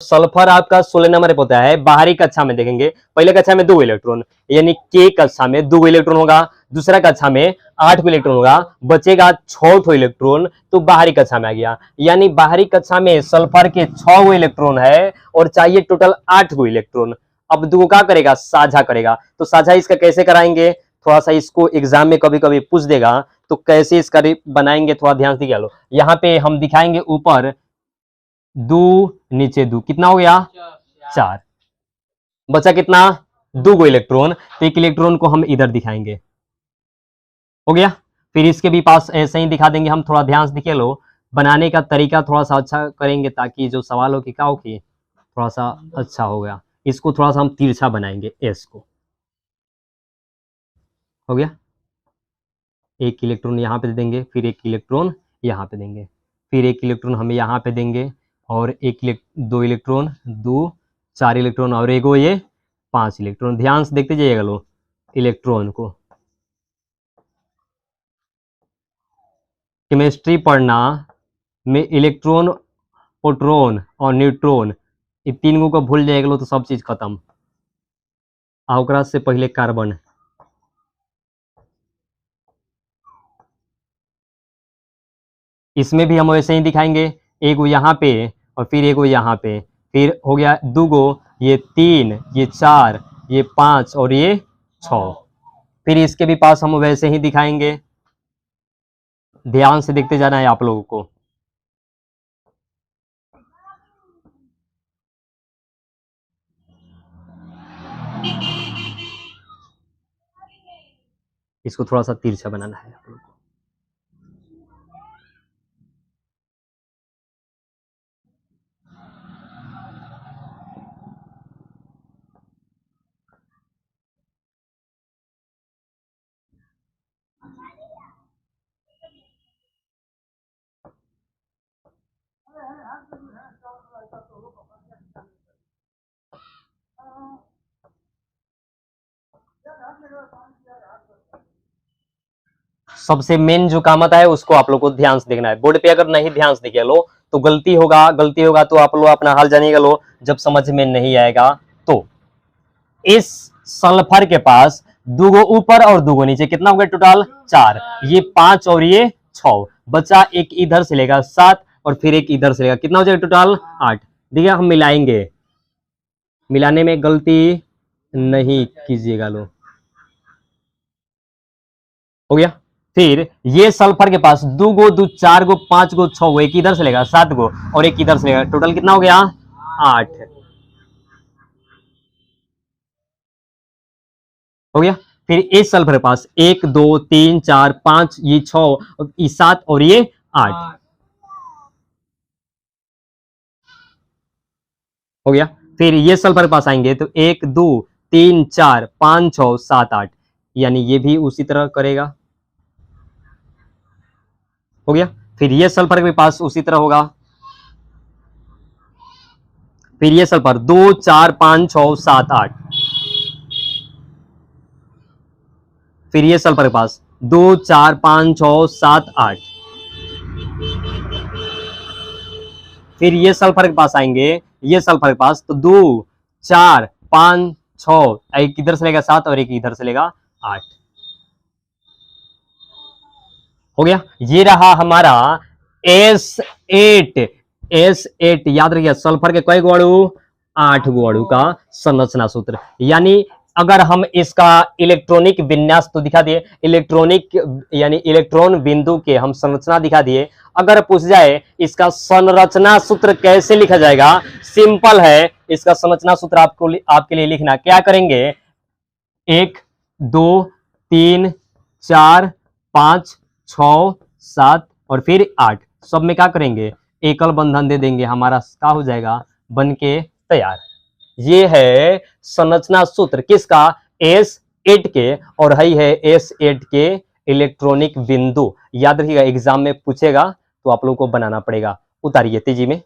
Sulphur आपका 16 number पे होता है। बाहरी कक्षा में देखेंगे, पहले कक्षा में 2 इलेक्ट्रॉन, यानी के कक्षा में 2 इलेक्ट्रॉन होगा, दूसरा कक्षा में 8 इलेक्ट्रॉन होगा, बचेगा 6 इलेक्ट्रॉन, तो बाहरी कक्षा में आ गया। यानी बाहरी कक्षा में सल्फर के 6 इलेक्ट्रॉन है और चाहिए टोटल 8 इलेक्ट्रॉन। अब दो क्या करेगा, साझा करेगा। तो साझा इसका कैसे कराएंगे, थोड़ा सा इसको एग्जाम में कभी कभी पूछ देगा, तो कैसे इसका बनाएंगे थोड़ा ध्यान से दिखा लो। यहाँ पे हम दिखाएंगे ऊपर 2 नीचे 2, कितना हो गया 4, बचा कितना 2 इलेक्ट्रॉन, तो एक इलेक्ट्रॉन को हम इधर दिखाएंगे, हो गया। फिर इसके भी पास ऐसे ही दिखा देंगे हम, थोड़ा ध्यान से दिखे लो। बनाने का तरीका थोड़ा सा अच्छा करेंगे ताकि जो सवाल हो कि क्या हो कि थोड़ा सा अच्छा हो गया। इसको थोड़ा सा हम तिरछा बनाएंगे, एस को, हो गया। एक इलेक्ट्रॉन यहाँ पे देंगे, फिर एक इलेक्ट्रॉन यहाँ पे देंगे, फिर एक इलेक्ट्रॉन हमें यहाँ पे देंगे, और 2 इलेक्ट्रॉन, 2 4 इलेक्ट्रॉन, और एगो ये 5 इलेक्ट्रॉन। ध्यान से देखते जाइएगा लो इलेक्ट्रॉन को। केमिस्ट्री पढ़ना में इलेक्ट्रॉन, प्रोटॉन और न्यूट्रॉन, ये 3 गो को भूल जाएगा लो तो सब चीज खत्म। आ ओकरा से पहले कार्बन, इसमें भी हम वैसे ही दिखाएंगे, एगो यहाँ पे और फिर एगो यहाँ पे, फिर हो गया 2 गो, ये 3, ये 4, ये 5 और ये 6। फिर इसके भी पास हम वैसे ही दिखाएंगे, ध्यान से देखते जाना है आप लोगों को। इसको थोड़ा सा तिरछा बनाना है आप लोगों को। सबसे मेन जो काम आता है उसको आप लोग को ध्यान से देखना है। बोर्ड पे अगर नहीं ध्यान से देखे लो तो गलती होगा तो आप लोग अपना हाल जानिएगा लो, जब समझ में नहीं आएगा तो। इस सल्फर के पास 2 गो ऊपर और 2 गो नीचे, कितना हो गया टोटल 4, ये 5 और ये 6, बचा एक इधर से लेगा 7 और फिर एक इधर से लेगा, कितना हो जाएगा टोटल 8। देखिए हम मिलाएंगे, मिलाने में गलती नहीं कीजिएगा लो, हो गया। फिर ये सल्फर के पास 2 गो, 2 4 गो, 5 गो, 6 गो, एक इधर से लेगा 7 गो और एक इधर से लेगा, टोटल कितना हो गया 8, हो गया। फिर इस सल्फर के पास 1 2 3 4 5, ये 6, ये 7 और ये 8, हो गया। फिर ये सल्फर के पास आएंगे तो 1 2 3 4 5 6 7 8, यानी ये भी उसी तरह करेगा, हो गया। फिर ये सल्फर के पास उसी तरह होगा, फिर ये सल्फर 2 4 5 6 7 8, फिर ये सल्फर के पास 2 4 5 6 7 8, फिर ये सल्फर के पास आएंगे, ये सल्फर के पास तो 2 4 5 6, एक इधर से लेगा 7 और एक इधर से लेगा 8, हो गया। ये रहा हमारा S8। S8 याद रखिए, सल्फर के कई गो अणु 8 गो अणु का संरचना सूत्र। यानी अगर हम इसका इलेक्ट्रॉनिक विन्यास तो दिखा दिए, इलेक्ट्रॉनिक यानी इलेक्ट्रॉन बिंदु के हम संरचना दिखा दिए। अगर पूछ जाए इसका संरचना सूत्र कैसे लिखा जाएगा, सिंपल है। इसका संरचना सूत्र आपके लिए लिखना, क्या करेंगे 1 2 3 4 5 6 7 और फिर 8, सब में क्या करेंगे एकल बंधन दे देंगे, हमारा क्या हो जाएगा बन के तैयार। ये है संरचना सूत्र किसका, S8 के, और है S8 के इलेक्ट्रॉनिक बिंदु। याद रखिएगा एग्जाम में पूछेगा तो आप लोगों को बनाना पड़ेगा। उतारिए तेजी में।